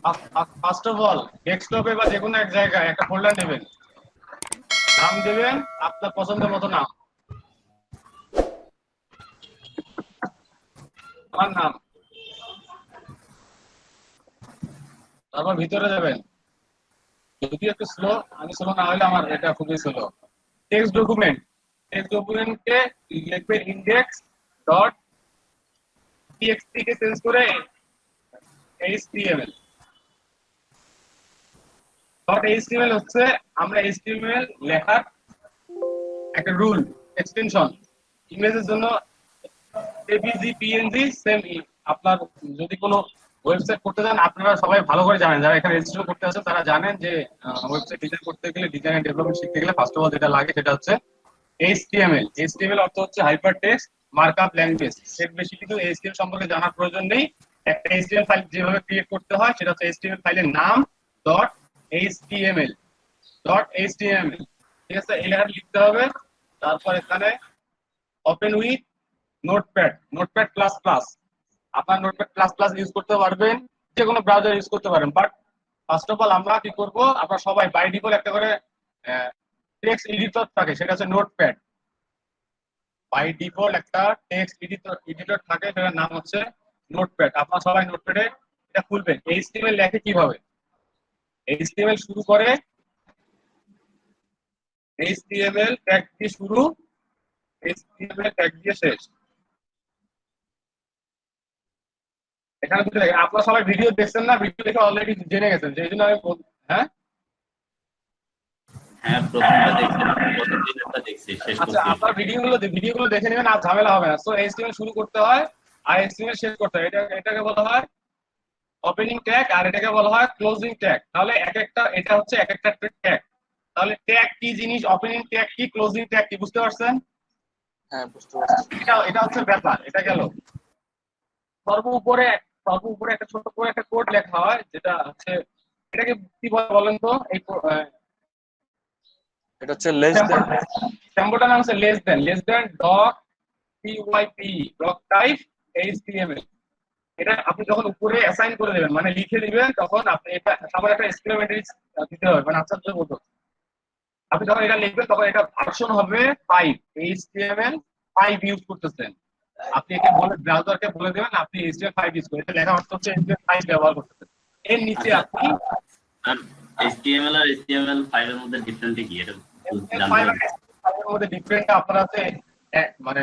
First of all ডেস্কটপে বা যে কোনো এক জায়গায় একটা ফোল্ডার নেবেন, নাম দেবেন আপনার পছন্দের মতো নাম। আমার নাম, তারপর ভিতরে যাবেন। যদি একটু স্লো, আমি স্লো না হলে আমার এটা খুবই স্লো। টেক্সট ডকুমেন্ট, টেক্সট ডকুমেন্টে লিখবেন ইন্ডেক্স ডট টিএক্সটি কে চেঞ্জ করে এইচটিএমএল। ডট এইচটিএমএল হচ্ছে আমরা এইচটিএমএল লেখার একটা রুল এক্সটেনশন। ইমেজের জন্য এপিজি পিএনজি সেম। আপনার যদি কোনো ওয়েবসাইট করতে চান, আপনারা সবাই ভালো করে জানেন, যারা এখানে রেজিস্ট্রেশন করতে আছেন তারা জানেন যে ওয়েবসাইট ডিজাইন করতে গেলে, ডিজাইন এন্ড ডেভেলপমেন্ট শিখতে গেলে ফার্স্ট অফ অল যেটা লাগে সেটা হচ্ছে এইচটিএমএল। এইচটিএমএল অর্থ হচ্ছে হাইপার টেক্সট মার্কআপ ল্যাঙ্গুয়েজ। এর বেশি কিছু এইচটিএমএল সম্পর্কে জানার প্রয়োজন নেই। একটা এইচটিএমএল ফাইল যেভাবে ক্রিয়েট করতে হয় সেটা হচ্ছে এইচটিএমএল ফাইলের নাম ডট এইচটিএমএল, ডট এইচটিএমএল। ঠিক আছে, এই লেখাটা লিখতে হবে। তারপর এখানে open with notepad, notepad plus plus. আপনার নোটপ্যাড প্লাস প্লাস ইউজ করতে পারবেন, যে কোনো ব্রাউজার ইউজ করতে পারেন। বাট ফার্স্ট অফ অল আমরা কি করব, আমরা সবাই বাই ডিফল্ট একটা করে টেক্সট এডিটর থাকে, সেটা হচ্ছে নোটপ্যাড। বাই ডিফল্ট একটা টেক্সট এডিটর থাকে, সেটার নাম হচ্ছে নোটপ্যাড। আপনারা সবাই নোটপ্যাডে এটা খুলবেন। এইচটিএমএল লেখে কিভাবে, এইচটিএমএল শুরু করে, এইচটিএমএল ট্যাগ দিয়ে শুরু, এইচটিএমএল ট্যাগ দিয়ে শেষ। এখানে দুটো দেখেন, আপনারা সবাই ভিডিও দেখছেন না, ভিডিও দেখে অলরেডি জেনে গেছেন, সেই জন্য আমি হ্যাঁ। হ্যাঁ, প্রথমটা দেখছিলাম, প্রথম দিনেরটা দেখছি, শেষ আচ্ছা, করছি। আপনার ভিডিওগুলো দেখে নেবেন, আর ঝামেলা হবে না। সো এইচটিএমএল শুরু করতে হয় আর এইচটিএমএল শেষ করতে হয়, এটাকে বলা হয় ওপেনিং ট্যাগ, আর এটাকে বলা হয় ক্লোজিং ট্যাগ। তাহলে এক একটা, এটা হচ্ছে এক একটা ট্যাগ। তাহলে ট্যাগ কি জিনিস, ওপেনিং ট্যাগ কি, ক্লোজিং ট্যাগ কি, বুঝতে পারছেন? হ্যাঁ, বুঝতে পারছি। এটা হচ্ছে ব্যাপার। এটা গেল সর্ব উপরে, সর্ব উপরে একটা ছোট করে একটা কোড লেখা হয়, যেটা হচ্ছে, এটাকে কি বলে বলেন তো? এই এটা হচ্ছে লেস দেন। স্যাম্পলটার নাম হচ্ছে less than dot PYP, dot type HTML. এটা আপনি যখন উপরে অ্যাসাইন করে দেবেন, মানে লিখে দিবেন, তখন আপনি এটা সবার একটা এক্সক্লেমেটরি দিতে হবে, মানে আচ্ছা বলতো, আপনি যখন এটা লিখবেন তখন এটা ভার্সন হবে 5, এইচটিএমএল 5 ইউজ করতেছেন। আপনি একে বলে, ব্রাউজারকে বলে দেবেন আপনি এইচটিএমএল 5 ইউজ করেন, এটা লেখা অর্থ হচ্ছে এইচটিএমএল 5 ব্যবহার করতেছেন। এর নিচে আচ্ছা, আপনি এইচটিএমএল আর এইচটিএমএল ফাইলের মধ্যে ডিফারেন্ট কি, এটা জানতে ফাইল পারি? এর মধ্যে ডিফারেন্ট আপনার আছে। মানে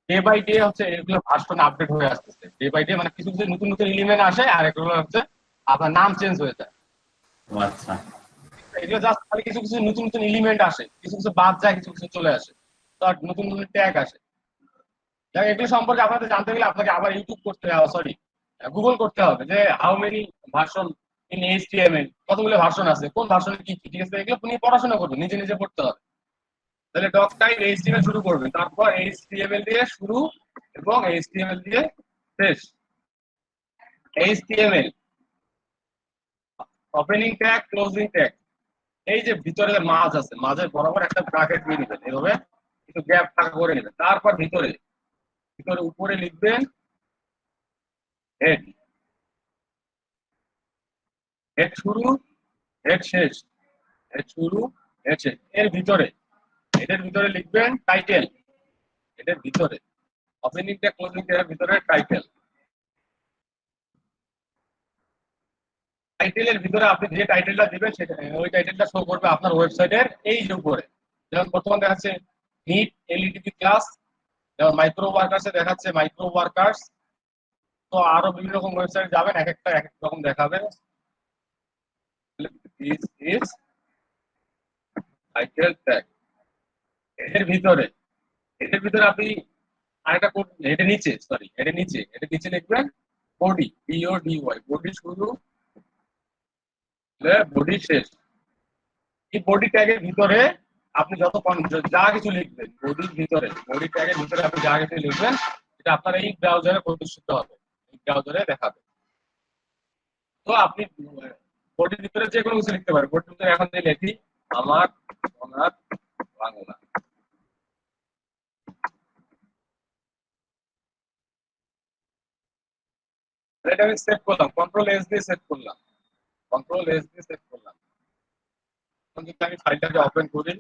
ডে বাই ডে হচ্ছে এগুলো ভার্সন আপডেট হয়ে আসতেছে, ডে বাই ডে, মানে কিছু কিছু নতুন নতুন এলিমেন্ট আসে, আর এগুলো হচ্ছে আপনার নাম চেঞ্জ হয়ে যায়। ও আচ্ছা। এগুলো জাস্ট খালি কিছু কিছু নতুন নতুন এলিমেন্ট আসে, কিছু কিছু বাদ যায়, কিছু কিছু চলে আসে, তো নতুন নতুন ট্যাগ আসে। এগুলো সম্পর্কে আপনাদের জানতে গেলে আপনাকে আবার ইউটিউব করতে হবে, সরি গুগল করতে হবে, যে how many version in HTML, কতগুলো ভার্সন আছে, কোন ভার্সনে কি কি, ঠিক আছে, এগুলো আপনি পড়াশোনা করবেন, নিজে নিজে পড়তে হবে। তাহলে ডক টাইপ এইচটিএমএল শুরু করবেন, তারপর এইচটিএমএল দিয়ে শুরু এবং এইচটিএমএল দিয়ে শেষ। HTML opening tag, closing tag, এই যে ভিতরে মাঝ আছে, মাঝের বরাবর একটা ব্র্যাকেট নিয়ে নেবেন, এভাবে একটু গ্যাপ ফাঁকা করে নেবেন। তারপর ভিতরে, ভিতরে উপরে লিখবেন হেড, হেড শুরু, হেড শেষ, হেড শুরু, হেড শেষ। এর ভিতরে, এটার ভিতরে লিখবেন টাইটেল, এটার ভিতরে ওপেনিং ট্যাগ, ক্লোজিং ট্যাগের ভিতরে টাইটেল। টাইটেলের ভিতরে আপনি যে টাইটেলটা দিবেন সেটা, ওই টাইটেলটা শো করবে আপনার ওয়েবসাইটের এই যে উপরে। যেমন বর্তমানে দেখাচ্ছে নিট এলইডিপি ক্লাস, যেমন মাইক্রো ওয়ার্কার্সে দেখাচ্ছে মাইক্রো ওয়ার্কার্স। তো আরো বিভিন্ন রকম ওয়েবসাইট যাবেন, এক একটা এক এক রকম দেখাবে। This is title tag. এর ভিতরে, এটার ভিতরে আপনি আরেকটা কোড, এটা নিচে, সরি এটা নিচে, এটা নিচে লিখবেন বডি, বিওডিওয়াই, বডি শুরু, বডি শেষ। এই বডি ট্যাগের ভিতরে আপনি যা কিছু লিখবেন, বডির ভিতরে, বডি ট্যাগের ভিতরে আপনি যা কিছু লিখবেন এটা আপনার এই ব্রাউজারে প্রদর্শিত হবে, এই ব্রাউজারে দেখাবে। তো আপনি বডির ভিতরে যে কোনো কিছু লিখতে পারেন। বডির ভিতরে এখন যে লিখি আমার সোনার বাংলা, এটা আমি সেভ করলাম, কন্ট্রোল এস দিয়ে সেভ করলাম। কন্ট্রোল এস দিয়ে সেভ করলাম। এখন যদি আমি ফাইলটাকে ওপেন করি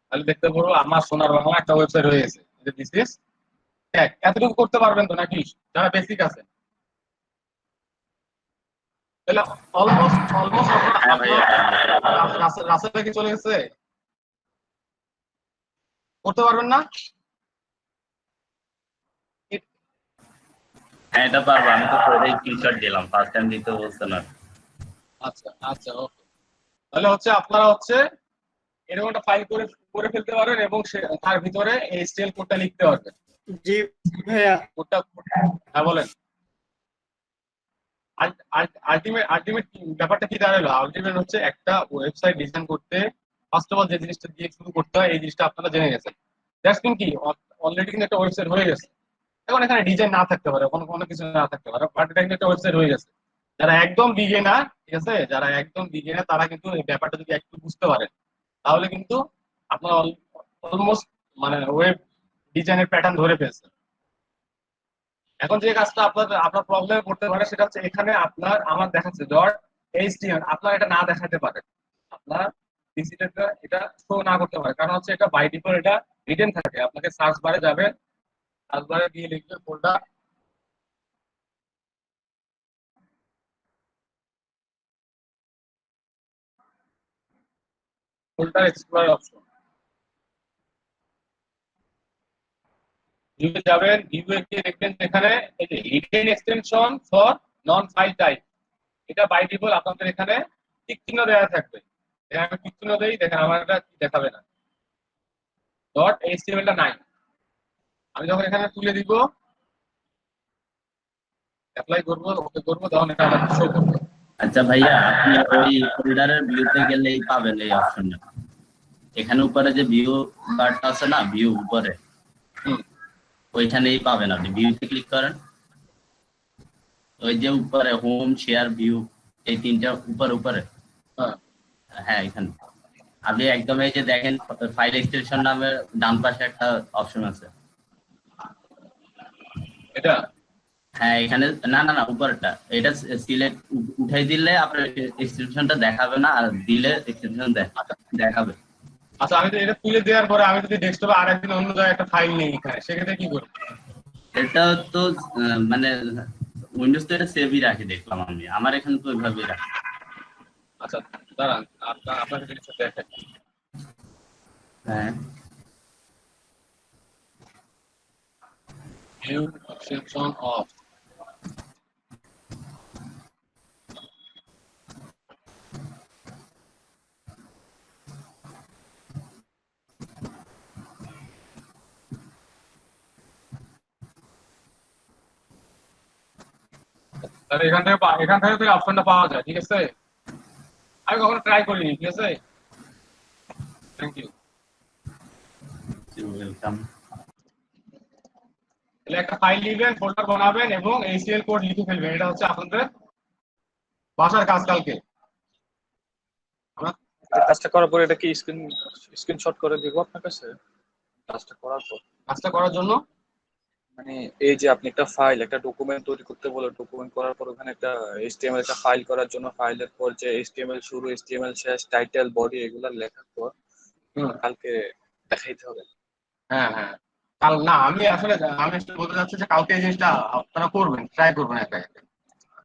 তাহলে দেখতে পারবো আমার সোনার বাংলা একটা ওয়েবসাইট হয়ে গেছে। দিস ইজ এতটুকু করতে পারবেন তো নাকি যারা বেসিক আছে? তাহলে অলমোস্ট অলমোস্ট হ্যাঁ ভাইয়া, আপনার রাসেল ভাই কি চলে গেছে? করতে পারবেন না? হ্যাঁ এটা পারবো, আমি তো পরে স্ক্রিনশট দিলাম, ফার্স্ট টাইম দিতে বলছে না। আচ্ছা আচ্ছা, ওকে। তাহলে হচ্ছে আপনারা হচ্ছে এরকম একটা ফাইল করে করে ফেলতে পারবেন এবং তার ভিতরে এইচটিএমএল কোডটা লিখতে পারবেন। জি ভাইয়া। কোডটা, হ্যাঁ বলেন। আলটিমেট আলটিমেট ব্যাপারটা কি দাঁড়ালো? আলটিমেট হচ্ছে একটা ওয়েবসাইট ডিজাইন করতে ফার্স্ট অফ অল যে জিনিসটা দিয়ে শুরু করতে হয় এই জিনিসটা আপনারা জেনে গেছেন। দ্যাটস মিন কি অলরেডি কিন্তু একটা ওয়েবসাইট হয়ে গেছে। এখন এখানে ডিজাইন না থাকতে পারে, কোনো কোনো কিছু না থাকতে পারে, বাট এটা কিন্তু একটা ওয়েবসাইট হয়ে গেছে। যারা একদম বিগিনার, ঠিক আছে, যারা একদম বিগিনার তারা কিন্তু এই ব্যাপারটা যদি একটু বুঝতে পারেন তাহলে কিন্তু আপনার অলমোস্ট মানে ওয়েব ডিজাইনের প্যাটার্ন ধরে ফেলছে। এখন যে কাজটা আপনার আপনার প্রবলেমে পড়তে পারে সেটা হচ্ছে এখানে আপনার আমার দেখাচ্ছে ডট এইচটিএমএল, আপনার এটা না দেখাতে পারে, আপনার পিসিতে এটা শো না করতে পারে, কারণ হচ্ছে এটা বাই ডিফল্ট এটা রিটেন থাকে। আপনাকে সার্চ বারে যাবে, সার্চ বারে গিয়ে লিখবে ফোল্ডার, ফোল্ডার এক্সপ্লোরার অপশন ভিউতে যাবেন, ভিউয়ে গিয়ে দেখবেন এখানে এই যে hidden extension for non file type, এটা বাই ডিফল্ট আপনাদের এখানে টিক চিহ্ন দেওয়া থাকবে। এখানে আমি টিক চিহ্ন দেই, দেখেন আমার এটা দেখাবে না, ডট এইচটিএমএলটা নাই। আমি যখন এখানে তুলে দিব, অ্যাপ্লাই করব, ওকে করব, তখন এটা আমার শো করবে। আচ্ছা ভাইয়া, আপনি ওই ফোল্ডারের ভিউতে গেলেই পাবেন এই অপশনটা। এখানে উপরে যে ভিউ বারটা আছে না, ভিউ উপরে, হুম, ওইখানেই পাবেন। আপনি ভিউতে ক্লিক করেন, ওই যে উপরে হোম, শেয়ার, ভিউ, এই তিনটা উপরে উপরে, হ্যাঁ হ্যাঁ এখানে আপনি একদম এই যে দেখেন ফাইল এক্সটেনশন নামের ডান পাশে একটা অপশন আছে। এটা হ্যাঁ এখানে, না না না উপরেরটা, এটা সিলেক্ট উঠাই দিলে আপনার এক্সটেনশনটা দেখাবে না, আর দিলে এক্সটেনশন দেখাবে। আচ্ছা, আমি তো এটা তুলে দেওয়ার পরে আমি যদি ডেস্কটপে আরেকদিন অন্য জায়গায় একটা ফাইল নেই এখানে, সেক্ষেত্রে কি করব? এটা তো মানে উইন্ডোজ তো এটা সেভই রাখে দেখলাম আমি, আমার এখানে তো ওইভাবেই রাখে। আচ্ছা দাঁড়ান, আপনাকে জিনিসটা দেখেন। হ্যাঁ ভিউ সেকশন অফ, তাহলে এখান থেকে তো অপশনটা পাওয়া যায়, ঠিক আছে? আমি কখনো ট্রাই করিনি, ঠিক আছে, থ্যাংক ইউ। ওয়েলকাম। তাহলে একটা ফাইল লিখবেন, ফোল্ডার বানাবেন এবং এইচটিএমএল কোড লিখে ফেলবেন। এটা হচ্ছে আপনাদের বাসার কাজ কালকে। আমরা কাজটা করার পরে এটা কি স্ক্রিনশট করে দিব আপনার কাছে? কাজটা করার পর কাজটা করার জন্য মানে এই যে আপনি একটা ফাইল, একটা ডকুমেন্ট তৈরি করতে বলে, ডকুমেন্ট করার পর ওখানে একটা এইচটিএমএল একটা ফাইল করার জন্য ফাইলের পর যে এইচটিএমএল শুরু, এইচটিএমএল শেষ, টাইটেল, বডি, এগুলা লেখার পর কালকে দেখাইতে হবে। হ্যাঁ হ্যাঁ, কাল না, আমি আসলে বলতে চাচ্ছি যে কালকে এই জিনিসটা আপনারা করবেন, ট্রাই করবেন একা একা।